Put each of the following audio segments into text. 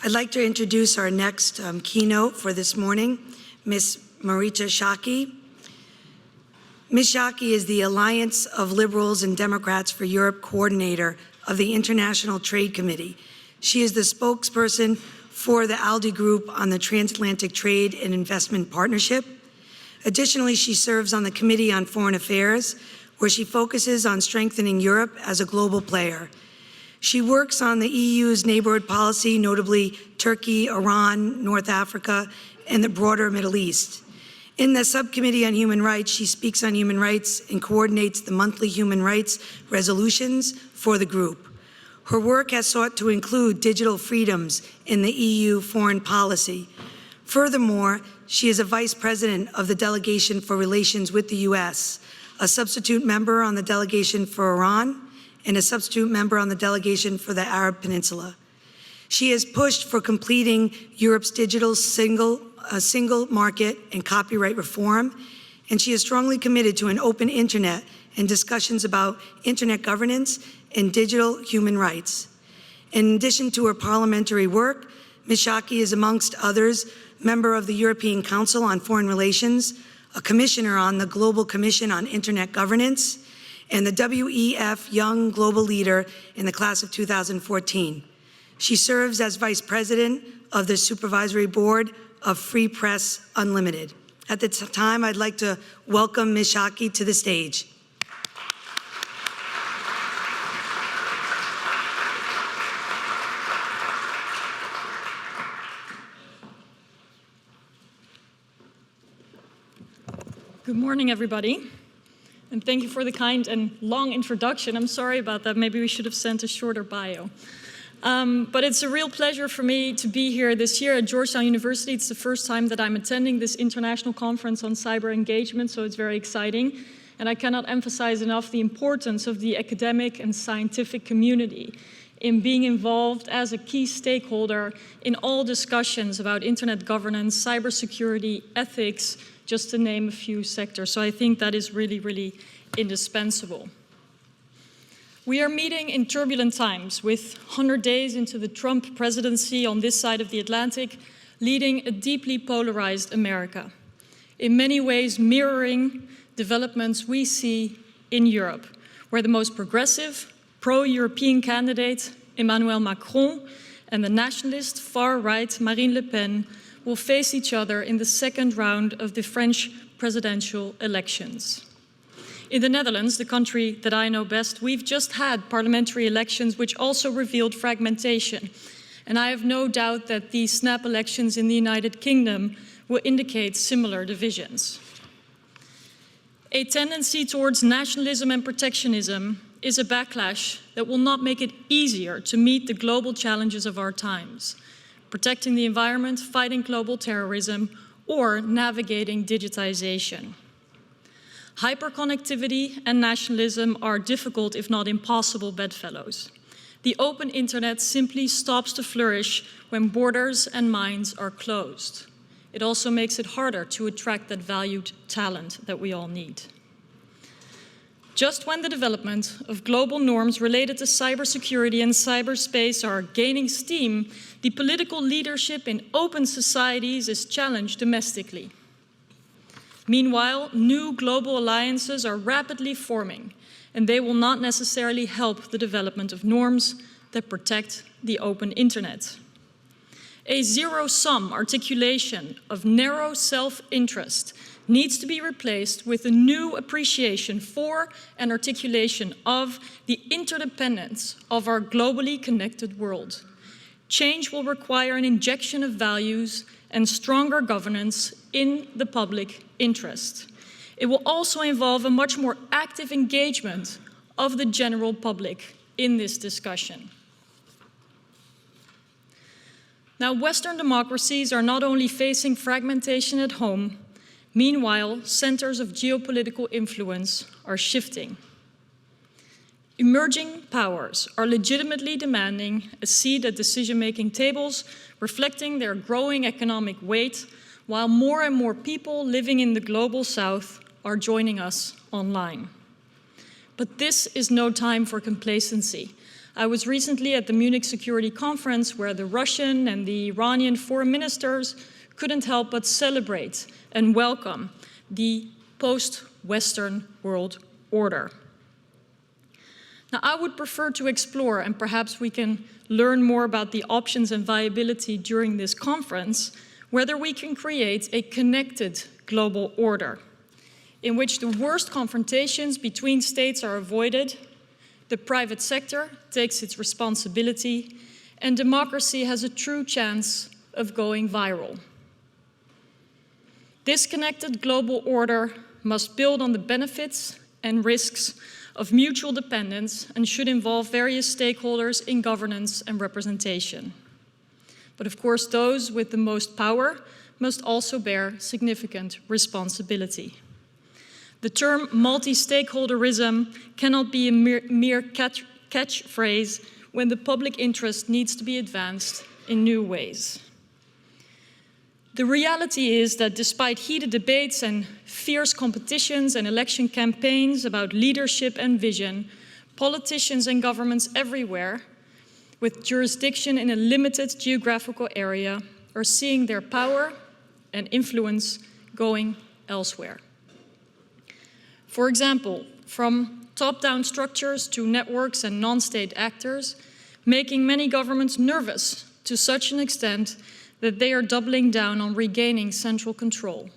I'd like to introduce our next keynote for this morning, Ms. Marietje Schaake. Ms. Schaake is the Alliance of Liberals and Democrats for Europe coordinator of the International Trade Committee. She is the spokesperson for the ALDE group on the Transatlantic Trade and Investment Partnership. Additionally, she serves on the Committee on Foreign Affairs, where she focuses on strengthening Europe as a global player. She works on the EU's neighborhood policy, notably Turkey, Iran, North Africa, and the broader Middle East. In the Subcommittee on Human Rights, she speaks on human rights and coordinates the monthly human rights resolutions for the group. Her work has sought to include digital freedoms in the EU foreign policy. Furthermore, she is a vice president of the Delegation for Relations with the U.S., a substitute member on the Delegation for Iran, and a substitute member on the Delegation for the Arab Peninsula. She has pushed for completing Europe's digital single market and copyright reform, and she is strongly committed to an open internet and discussions about internet governance and digital human rights. In addition to her parliamentary work, Ms. Schaake is, amongst others, member of the European Council on Foreign Relations, a commissioner on the Global Commission on Internet Governance, and the WEF Young Global Leader in the class of 2014. She serves as Vice President of the Supervisory Board of Free Press Unlimited. At this time, I'd like to welcome Ms. Schaake to the stage. Good morning, everybody. And thank you for the kind and long introduction. I'm sorry about that. Maybe we should have sent a shorter bio. But it's a real pleasure for me to be here this year at Georgetown University. It's the first time that I'm attending this international conference on cyber engagement, so it's very exciting. And I cannot emphasize enough the importance of the academic and scientific community in being involved as a key stakeholder in all discussions about internet governance, cybersecurity, ethics, just to name a few sectors. So I think that is really, really indispensable. We are meeting in turbulent times, with 100 days into the Trump presidency on this side of the Atlantic, leading a deeply polarized America, in many ways mirroring developments we see in Europe, where the most progressive, pro-European candidate, Emmanuel Macron, and the nationalist far-right Marine Le Pen will face each other in the second round of the French presidential elections. In the Netherlands, the country that I know best, we've just had parliamentary elections which also revealed fragmentation. And I have no doubt that the snap elections in the United Kingdom will indicate similar divisions. A tendency towards nationalism and protectionism is a backlash that will not make it easier to meet the global challenges of our times, protecting the environment, fighting global terrorism, or navigating digitization. Hyperconnectivity and nationalism are difficult, if not impossible, bedfellows. The open internet simply stops to flourish when borders and minds are closed. It also makes it harder to attract that valued talent that we all need. Just when the development of global norms related to cybersecurity and cyberspace are gaining steam, the political leadership in open societies is challenged domestically. Meanwhile, new global alliances are rapidly forming, and they will not necessarily help the development of norms that protect the open internet. A zero-sum articulation of narrow self-interest needs to be replaced with a new appreciation for and articulation of the interdependence of our globally connected world. Change will require an injection of values and stronger governance in the public interest. It will also involve a much more active engagement of the general public in this discussion. Now, Western democracies are not only facing fragmentation at home, meanwhile, centers of geopolitical influence are shifting. Emerging powers are legitimately demanding a seat at decision-making tables, reflecting their growing economic weight, while more and more people living in the global south are joining us online. But this is no time for complacency. I was recently at the Munich Security Conference where the Russian and the Iranian foreign ministers couldn't help but celebrate and welcome the post-Western world order. Now, I would prefer to explore, and perhaps we can learn more about the options and viability during this conference, whether we can create a connected global order in which the worst confrontations between states are avoided, the private sector takes its responsibility, and democracy has a true chance of going viral. This connected global order must build on the benefits and risks of mutual dependence and should involve various stakeholders in governance and representation. But of course, those with the most power must also bear significant responsibility. The term multi-stakeholderism cannot be a mere catchphrase when the public interest needs to be advanced in new ways. The reality is that despite heated debates and fierce competitions and election campaigns about leadership and vision, politicians and governments everywhere with jurisdiction in a limited geographical area are seeing their power and influence going elsewhere. For example, from top-down structures to networks and non-state actors, making many governments nervous to such an extent that they are doubling down on regaining central control.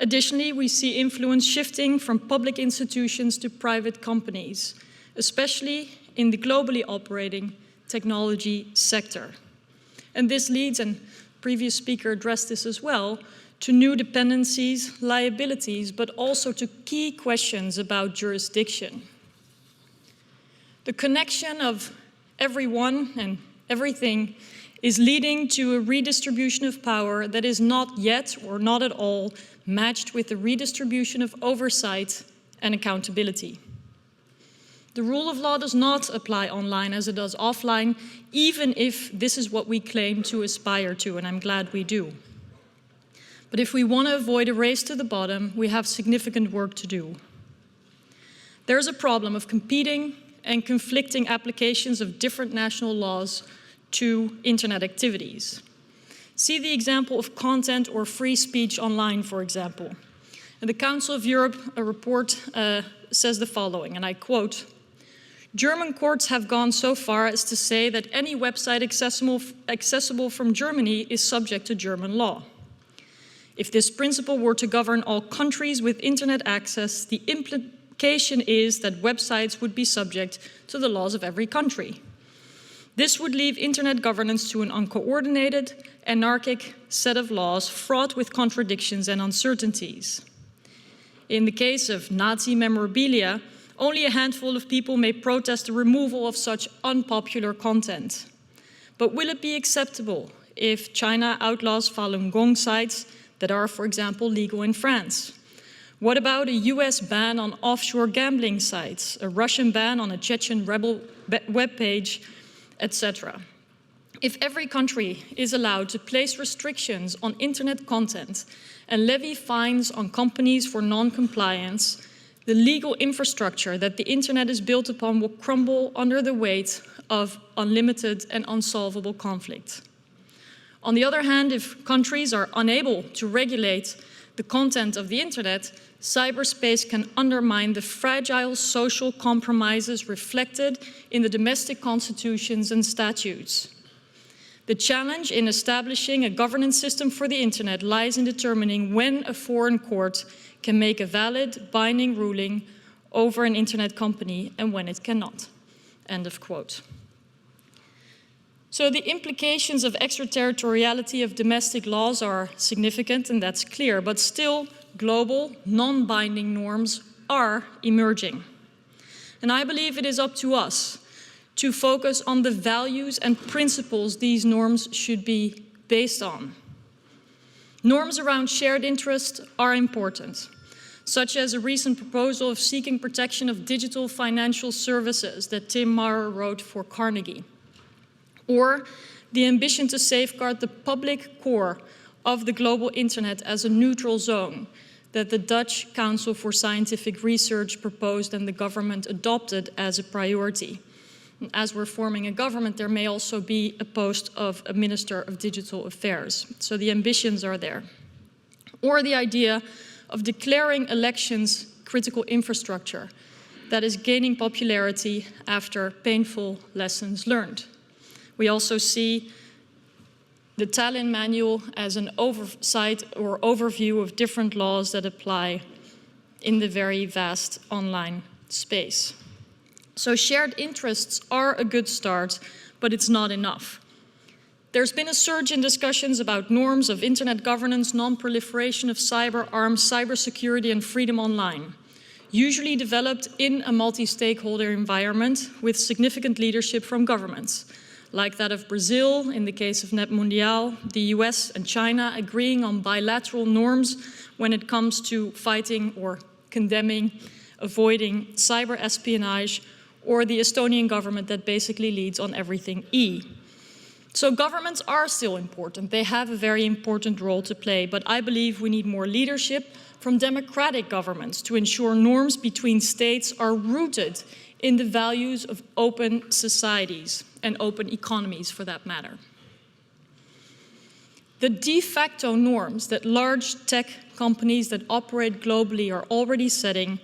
Additionally, we see influence shifting from public institutions to private companies, especially in the globally operating technology sector. And this leads, and the previous speaker addressed this as well, to new dependencies, liabilities, but also to key questions about jurisdiction. The connection of everyone and everything is leading to a redistribution of power that is not yet, or not at all, matched with the redistribution of oversight and accountability. The rule of law does not apply online as it does offline, even if this is what we claim to aspire to, and I'm glad we do. But if we want to avoid a race to the bottom, we have significant work to do. There's a problem of competing and conflicting applications of different national laws to internet activities. See the example of content or free speech online, for example. And the Council of Europe, a report says the following, and I quote, "German courts have gone so far as to say that any website accessible from Germany is subject to German law. If this principle were to govern all countries with internet access, the implication is that websites would be subject to the laws of every country. This would leave internet governance to an uncoordinated, anarchic set of laws fraught with contradictions and uncertainties. In the case of Nazi memorabilia, only a handful of people may protest the removal of such unpopular content. But will it be acceptable if China outlaws Falun Gong sites that are, for example, legal in France? What about a US ban on offshore gambling sites, a Russian ban on a Chechen rebel webpage, etc.? If every country is allowed to place restrictions on internet content and levy fines on companies for non-compliance, the legal infrastructure that the internet is built upon will crumble under the weight of unlimited and unsolvable conflict. On the other hand, if countries are unable to regulate the content of the internet, cyberspace can undermine the fragile social compromises reflected in the domestic constitutions and statutes. The challenge in establishing a governance system for the internet lies in determining when a foreign court can make a valid, binding ruling over an internet company and when it cannot." End of quote. So the implications of extraterritoriality of domestic laws are significant, and that's clear, but still global, non-binding norms are emerging. And I believe it is up to us to focus on the values and principles these norms should be based on. Norms around shared interest are important, such as a recent proposal of seeking protection of digital financial services that Tim Maurer wrote for Carnegie, or the ambition to safeguard the public core of the global internet as a neutral zone that the Dutch Council for Scientific Research proposed and the government adopted as a priority. And as we're forming a government, there may also be a post of a Minister of Digital Affairs. So the ambitions are there. Or the idea of declaring elections critical infrastructure that is gaining popularity after painful lessons learned. We also see the Tallinn Manual as an oversight or overview of different laws that apply in the very vast online space. So shared interests are a good start, but it's not enough. There's been a surge in discussions about norms of internet governance, non-proliferation of cyber arms, cybersecurity, and freedom online, usually developed in a multi-stakeholder environment with significant leadership from governments, like that of Brazil in the case of Net Mundial, the US and China agreeing on bilateral norms when it comes to fighting or condemning, avoiding cyber espionage, or the Estonian government that basically leads on everything E. So governments are still important. They have a very important role to play, but I believe we need more leadership from democratic governments to ensure norms between states are rooted in the values of open societies and open economies for that matter. The de facto norms that large tech companies that operate globally are already setting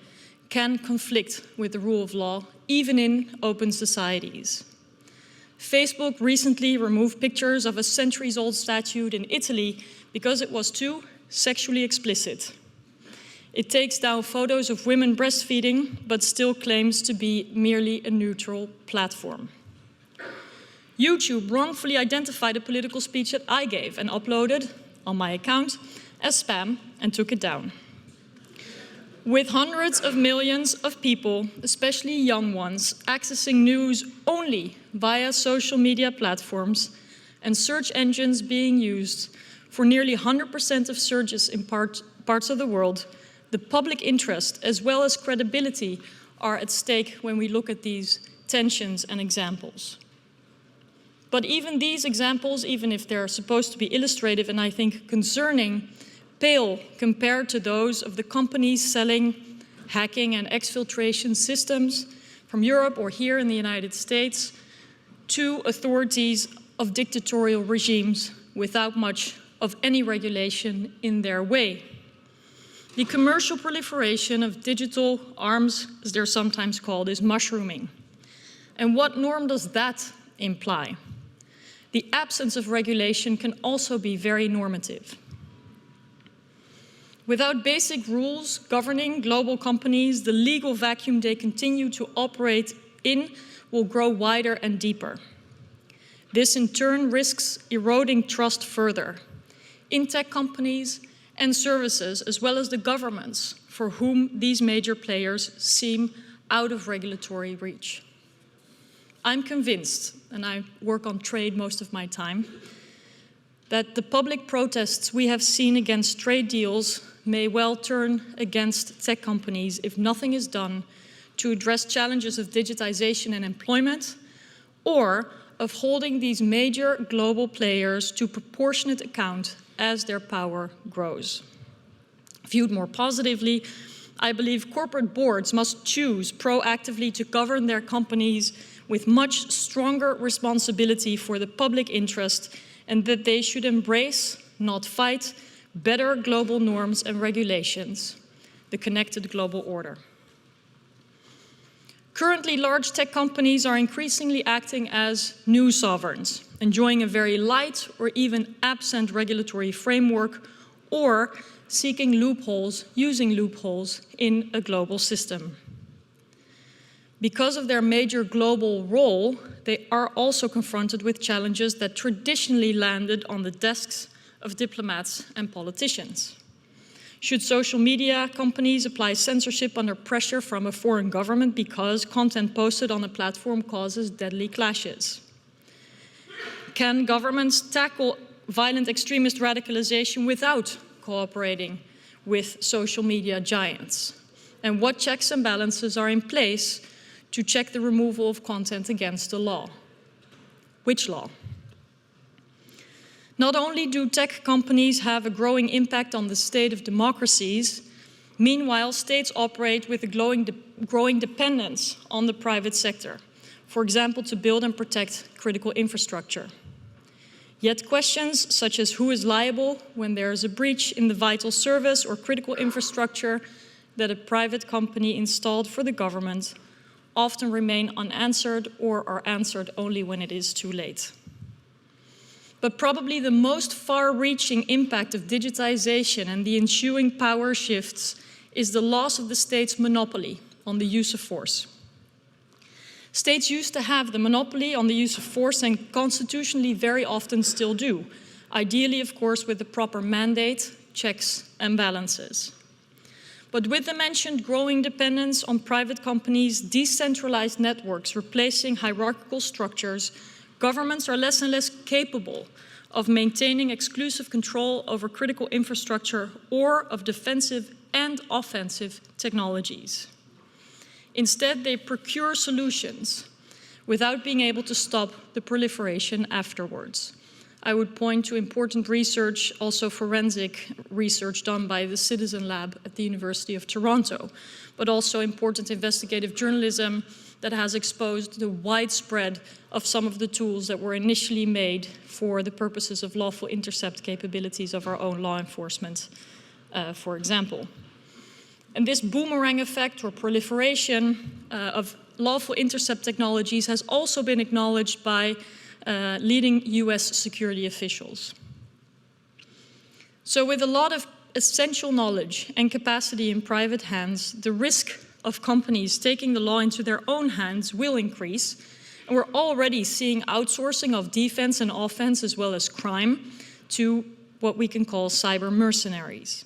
can conflict with the rule of law, even in open societies. Facebook recently removed pictures of a centuries-old statue in Italy because it was too sexually explicit. It takes down photos of women breastfeeding, but still claims to be merely a neutral platform. YouTube wrongfully identified a political speech that I gave and uploaded on my account as spam and took it down. With hundreds of millions of people, especially young ones, accessing news only via social media platforms and search engines being used for nearly 100% of searches in parts of the world, the public interest as well as credibility are at stake when we look at these tensions and examples. But even these examples, even if they're supposed to be illustrative and I think concerning, pale compared to those of the companies selling hacking and exfiltration systems from Europe or here in the United States to authorities of dictatorial regimes without much of any regulation in their way. The commercial proliferation of digital arms, as they're sometimes called, is mushrooming. And what norm does that imply? The absence of regulation can also be very normative. Without basic rules governing global companies, the legal vacuum they continue to operate in will grow wider and deeper. This in turn risks eroding trust further in tech companies and services, as well as the governments for whom these major players seem out of regulatory reach. I'm convinced, and I work on trade most of my time, that the public protests we have seen against trade deals may well turn against tech companies if nothing is done to address challenges of digitization and employment, or of holding these major global players to proportionate account as their power grows. Viewed more positively, I believe corporate boards must choose proactively to govern their companies with much stronger responsibility for the public interest, and that they should embrace, not fight, better global norms and regulations, the connected global order. Currently, large tech companies are increasingly acting as new sovereigns, enjoying a very light or even absent regulatory framework, or seeking loopholes, using loopholes in a global system. Because of their major global role, they are also confronted with challenges that traditionally landed on the desks of diplomats and politicians. Should social media companies apply censorship under pressure from a foreign government because content posted on a platform causes deadly clashes? Can governments tackle violent extremist radicalization without cooperating with social media giants? And what checks and balances are in place to check the removal of content against the law? Which law? Not only do tech companies have a growing impact on the state of democracies, meanwhile, states operate with a growing dependence on the private sector for example, to build and protect critical infrastructure. Yet questions such as who is liable when there is a breach in the vital service or critical infrastructure that a private company installed for the government often remain unanswered or are answered only when it is too late. But probably the most far-reaching impact of digitization and the ensuing power shifts is the loss of the state's monopoly on the use of force. States used to have the monopoly on the use of force and constitutionally very often still do, ideally, of course, with the proper mandate, checks and balances. But with the mentioned growing dependence on private companies, decentralized networks replacing hierarchical structures, governments are less and less capable of maintaining exclusive control over critical infrastructure or of defensive and offensive technologies. Instead, they procure solutions without being able to stop the proliferation afterwards. I would point to important research, also forensic research done by the Citizen Lab at the University of Toronto, but also important investigative journalism that has exposed the widespread of some of the tools that were initially made for the purposes of lawful intercept capabilities of our own law enforcement, for example. And this boomerang effect or proliferation of lawful intercept technologies has also been acknowledged by leading US security officials. So with a lot of essential knowledge and capacity in private hands, the risk of companies taking the law into their own hands will increase. And we're already seeing outsourcing of defense and offense as well as crime to what we can call cyber mercenaries.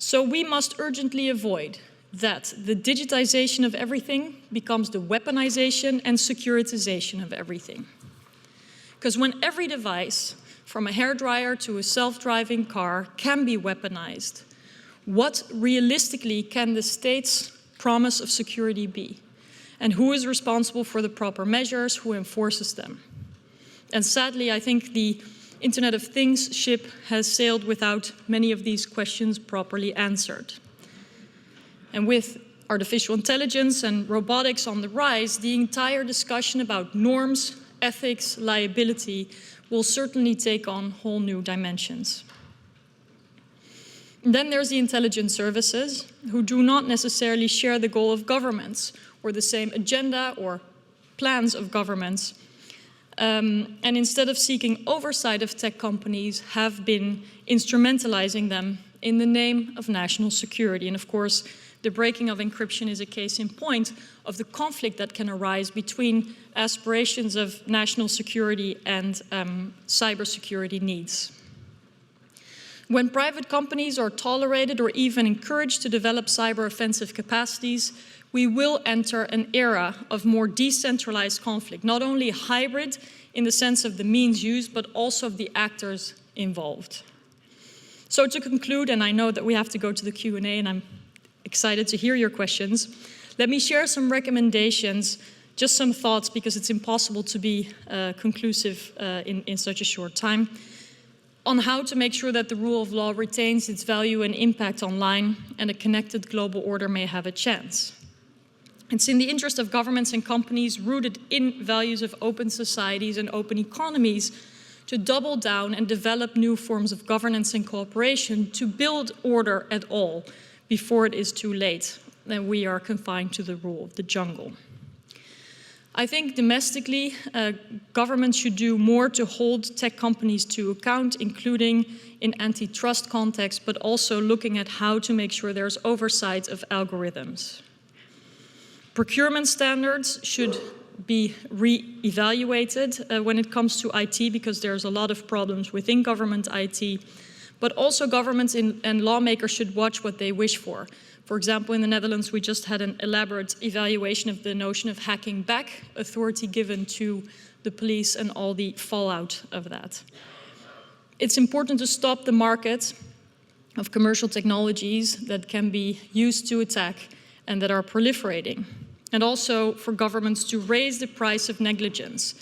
So we must urgently avoid that the digitization of everything becomes the weaponization and securitization of everything. Because when every device, from a hairdryer to a self-driving car, can be weaponized, what realistically can the state's promise of security be? And who is responsible for the proper measures, who enforces them? And sadly, I think the Internet of Things ship has sailed without many of these questions properly answered. And with artificial intelligence and robotics on the rise, the entire discussion about norms, ethics, liability will certainly take on whole new dimensions. And then there's the intelligence services, who do not necessarily share the goal of governments or the same agenda or plans of governments, and instead of seeking oversight of tech companies, have been instrumentalizing them in the name of national security. And of course, the breaking of encryption is a case in point of the conflict that can arise between aspirations of national security and cybersecurity needs. When private companies are tolerated or even encouraged to develop cyber offensive capacities, we will enter an era of more decentralized conflict, not only hybrid in the sense of the means used, but also of the actors involved. So to conclude, and I know that we have to go to the Q&A, and I'm excited to hear your questions, let me share some recommendations, just some thoughts, because it's impossible to be conclusive in such a short time, on how to make sure that the rule of law retains its value and impact online and a connected global order may have a chance. It's in the interest of governments and companies rooted in values of open societies and open economies to double down and develop new forms of governance and cooperation to build order at all before it is too late and we are confined to the rule of the jungle. I think domestically, governments should do more to hold tech companies to account, including in antitrust context, but also looking at how to make sure there's oversight of algorithms. Procurement standards should be re-evaluated when it comes to IT, because there's a lot of problems within government IT, but also governments and lawmakers should watch what they wish for. For example, in the Netherlands, we just had an elaborate evaluation of the notion of hacking back, authority given to the police and all the fallout of that. It's important to stop the market of commercial technologies that can be used to attack and that are proliferating. And also for governments to raise the price of negligence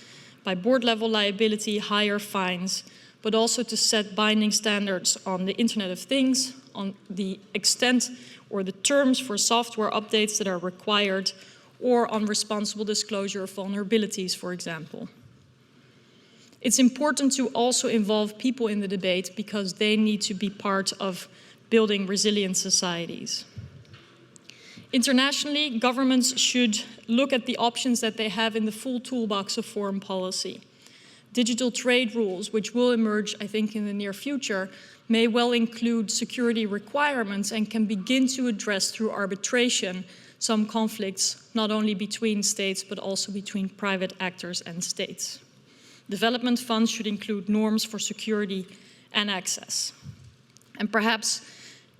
by board-level liability, higher fines, but also to set binding standards on the Internet of Things, on the extent or the terms for software updates that are required, or on responsible disclosure of vulnerabilities, for example. It's important to also involve people in the debate because they need to be part of building resilient societies. Internationally, governments should look at the options that they have in the full toolbox of foreign policy. Digital trade rules, which will emerge, I think, in the near future, may well include security requirements and can begin to address through arbitration some conflicts, not only between states, but also between private actors and states. Development funds should include norms for security and access. And perhaps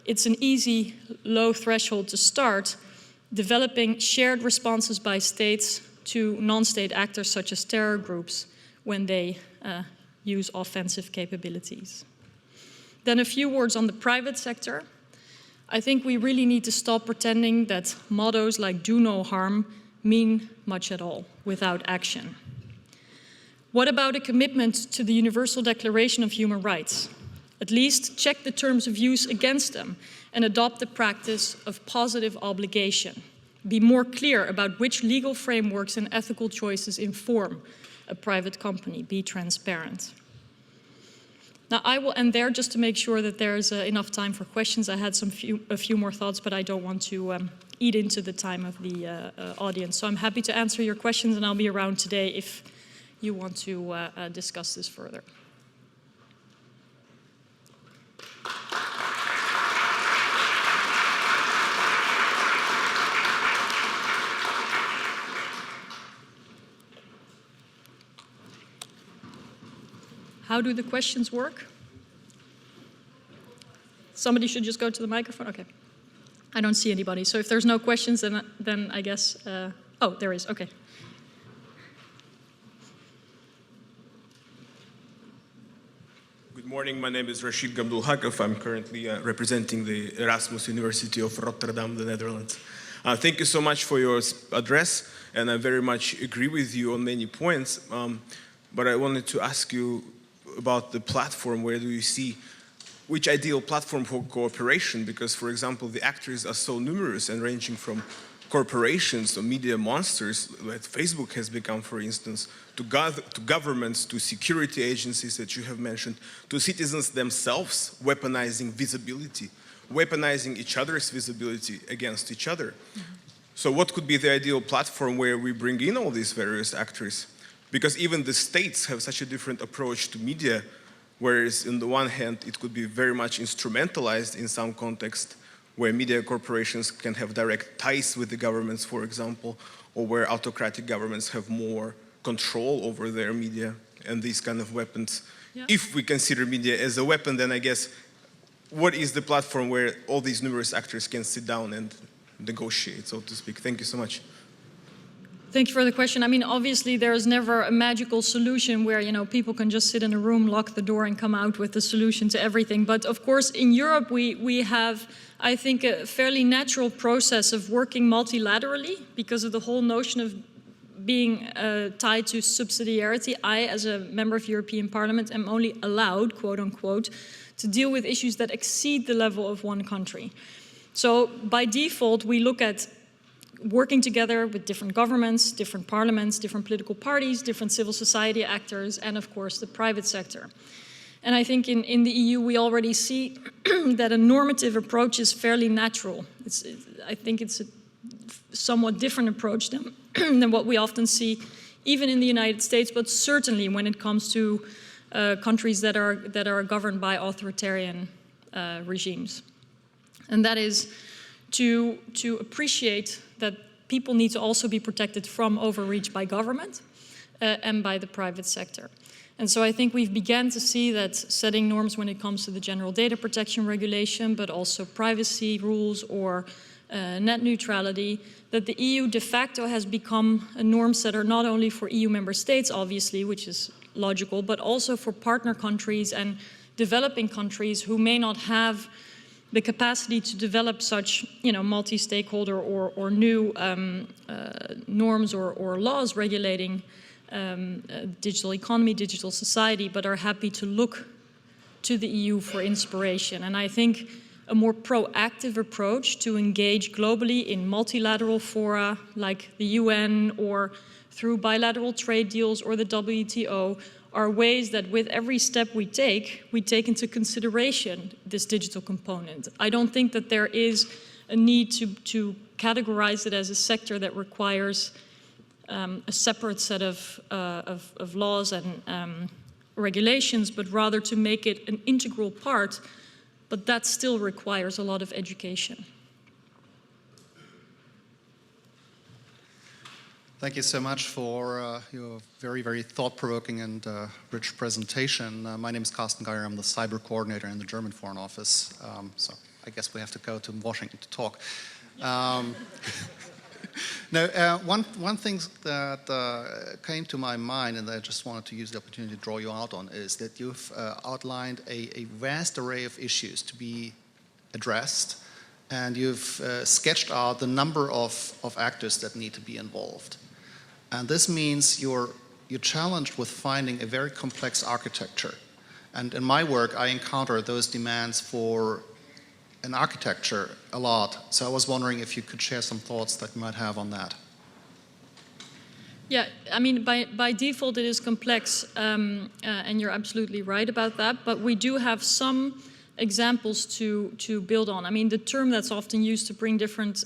it's an easy, low threshold to start, developing shared responses by states to non-state actors such as terror groups when they use offensive capabilities. Then a few words on the private sector. I think we really need to stop pretending that mottos like do no harm mean much at all without action. What about a commitment to the Universal Declaration of Human Rights? At least check the terms of use against them and adopt the practice of positive obligation. Be more clear about which legal frameworks and ethical choices inform a private company. Be transparent. Now, I will end there just to make sure that there's enough time for questions. I had a few more thoughts, but I don't want to eat into the time of the audience. So I'm happy to answer your questions, and I'll be around today if you want to discuss this further. How do the questions work? Somebody should just go to the microphone? Okay. I don't see anybody. So if there's no questions, then I guess... oh, there is. Okay. Good morning. My name is Rashid Gabdulhakov. I'm currently representing the Erasmus University of Rotterdam, the Netherlands. Thank you so much for your address, and I very much agree with you on many points. But I wanted to ask you about the platform. Where do you see which ideal platform for cooperation? Because, for example, the actors are so numerous and ranging from corporations or media monsters that Facebook has become, for instance, to governments, to security agencies that you have mentioned, to citizens themselves weaponizing visibility, weaponizing each other's visibility against each other. Mm-hmm. So what could be the ideal platform where we bring in all these various actors? Because even the states have such a different approach to media, whereas on the one hand, it could be very much instrumentalized in some context, where media corporations can have direct ties with the governments, for example, or where autocratic governments have more control over their media and these kind of weapons. Yeah. If we consider media as a weapon, then I guess, what is the platform where all these numerous actors can sit down and negotiate, so to speak? Thank you so much. Thank you for the question. I mean, obviously, there is never a magical solution where, you know, people can just sit in a room, lock the door, and come out with the solution to everything. But of course, in Europe, we have, I think, a fairly natural process of working multilaterally because of the whole notion of being tied to subsidiarity. I, as a member of European Parliament, am only allowed, quote unquote, to deal with issues that exceed the level of one country. So by default, we look at working together with different governments, different parliaments, different political parties, different civil society actors, and of course the private sector. And I think in the EU we already see that a normative approach is fairly natural. I think it's a somewhat different approach than what we often see even in the United States, but certainly when it comes to countries that are governed by authoritarian regimes. And that is to appreciate that people need to also be protected from overreach by government and by the private sector. And so I think we've begun to see that setting norms when it comes to the General Data Protection Regulation, but also privacy rules or net neutrality, that the EU de facto has become a norm setter not only for EU member states, obviously, which is logical, but also for partner countries and developing countries who may not have the capacity to develop such, you know, multi-stakeholder or new norms or laws regulating digital economy, digital society, but are happy to look to the EU for inspiration. And I think a more proactive approach to engage globally in multilateral fora like the UN or through bilateral trade deals or the WTO are ways that with every step we take into consideration this digital component. I don't think that there is a need to categorize it as a sector that requires a separate set of laws and regulations, but rather to make it an integral part, but that still requires a lot of education. Thank you so much for your very, very thought-provoking and rich presentation. My name is Carsten Geier. I'm the cyber coordinator in the German Foreign Office. So I guess we have to go to Washington to talk. Now, one thing that came to my mind, and I just wanted to use the opportunity to draw you out on, is that you've outlined a vast array of issues to be addressed, and you've sketched out the number of actors that need to be involved. And this means you're challenged with finding a very complex architecture. And in my work, I encounter those demands for an architecture a lot. So I was wondering if you could share some thoughts that you might have on that. Yeah, I mean, by default it is complex, and you're absolutely right about that, but we do have some examples to build on. I mean, the term that's often used to bring different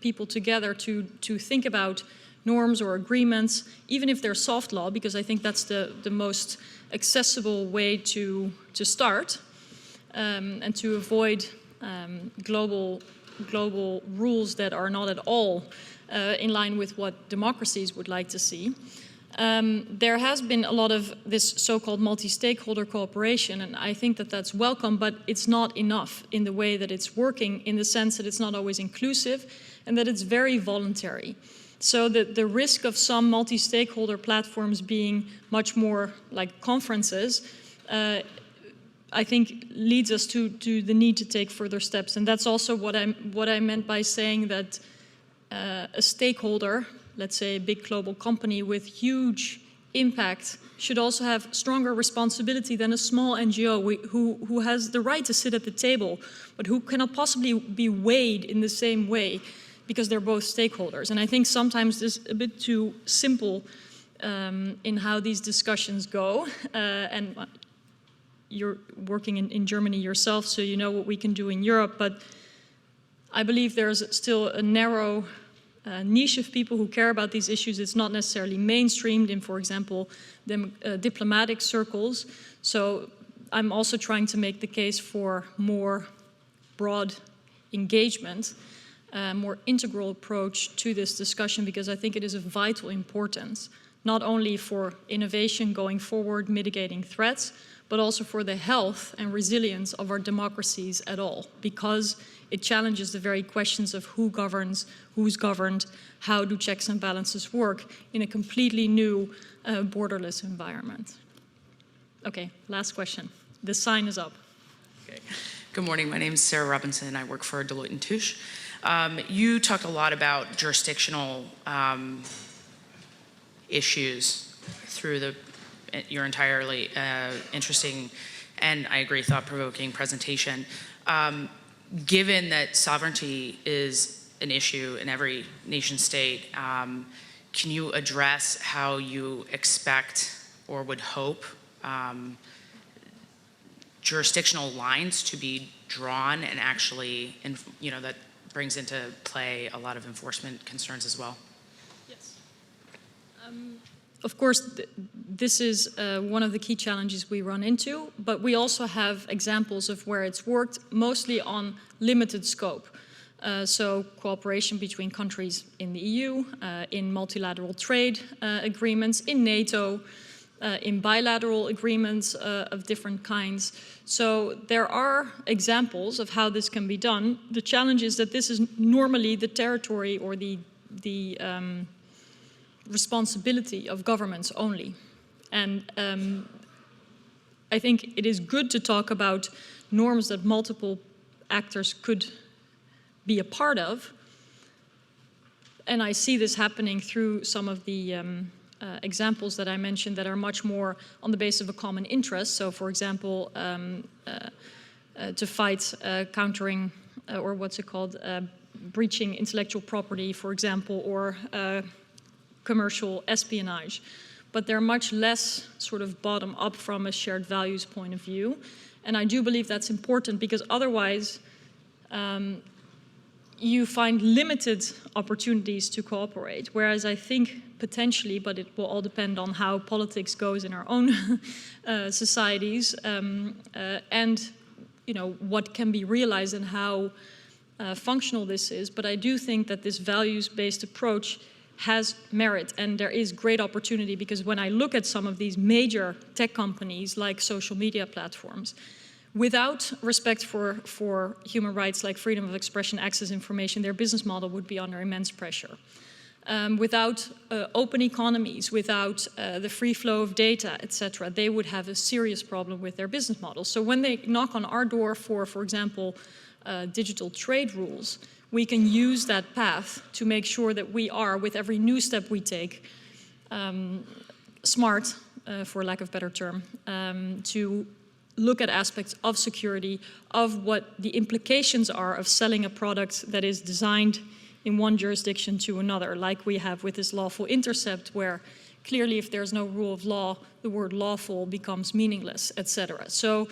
people together to think about norms or agreements, even if they're soft law, because I think that's the most accessible way to start, and to avoid global rules that are not at all in line with what democracies would like to see. There has been a lot of this so-called multi-stakeholder cooperation, and I think that that's welcome, but it's not enough in the way that it's working, in the sense that it's not always inclusive and that it's very voluntary. So the risk of some multi-stakeholder platforms being much more like conferences, I think leads us to the need to take further steps. And that's also what I meant by saying that a stakeholder, let's say a big global company with huge impact, should also have stronger responsibility than a small NGO who has the right to sit at the table, but who cannot possibly be weighed in the same way because they're both stakeholders. And I think sometimes it's a bit too simple in how these discussions go. And you're working in Germany yourself, so you know what we can do in Europe, but I believe there's still a narrow niche of people who care about these issues. It's not necessarily mainstreamed in, for example, diplomatic circles. So I'm also trying to make the case for more broad engagement, more integral approach to this discussion, because I think it is of vital importance, not only for innovation going forward, mitigating threats, but also for the health and resilience of our democracies at all, because it challenges the very questions of who governs, who's governed, how do checks and balances work in a completely new borderless environment. Okay, last question. The sign is up. Okay. Good morning, my name is Sarah Robinson. I work for Deloitte & Touche. You talked a lot about jurisdictional issues through your entirely interesting and, I agree, thought-provoking presentation. Given that sovereignty is an issue in every nation state, can you address how you expect or would hope jurisdictional lines to be drawn and actually, that brings into play a lot of enforcement concerns as well? Yes. Of course, this is one of the key challenges we run into, but we also have examples of where it's worked, mostly on limited scope. So cooperation between countries in the EU, in multilateral trade agreements, in NATO, in bilateral agreements of different kinds. So there are examples of how this can be done. The challenge is that this is normally the territory or the responsibility of governments only. And I think it is good to talk about norms that multiple actors could be a part of. And I see this happening through some of the examples that I mentioned that are much more on the basis of a common interest. So, for example, to fight countering, or what's it called, breaching intellectual property, for example, or commercial espionage. But they're much less sort of bottom up from a shared values point of view. And I do believe that's important because otherwise you find limited opportunities to cooperate. Whereas I think potentially, but it will all depend on how politics goes in our own societies and what can be realized and how functional this is. But I do think that this values-based approach has merit, and there is great opportunity because when I look at some of these major tech companies like social media platforms, without respect for human rights like freedom of expression, access information, their business model would be under immense pressure. Without open economies, without the free flow of data, etc., they would have a serious problem with their business model. So when they knock on our door for example, digital trade rules, we can use that path to make sure that we are, with every new step we take, smart, for lack of a better term, to look at aspects of security, of what the implications are of selling a product that is designed in one jurisdiction to another, like we have with this lawful intercept, where clearly if there's no rule of law, the word lawful becomes meaningless, etc. So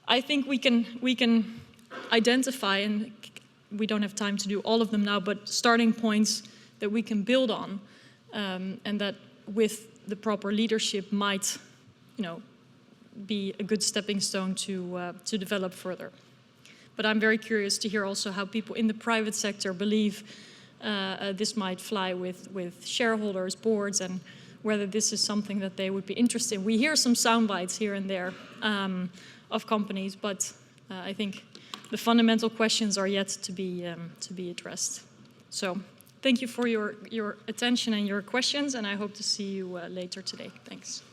I think we can identify, and we don't have time to do all of them now, but starting points that we can build on, and that with the proper leadership might, be a good stepping stone to develop further. But I'm very curious to hear also how people in the private sector believe this might fly with shareholders, boards, and whether this is something that they would be interested in. We hear some sound bites here and there of companies, but I think the fundamental questions are yet to be addressed. So thank you for your attention and your questions, and I hope to see you later today. Thanks.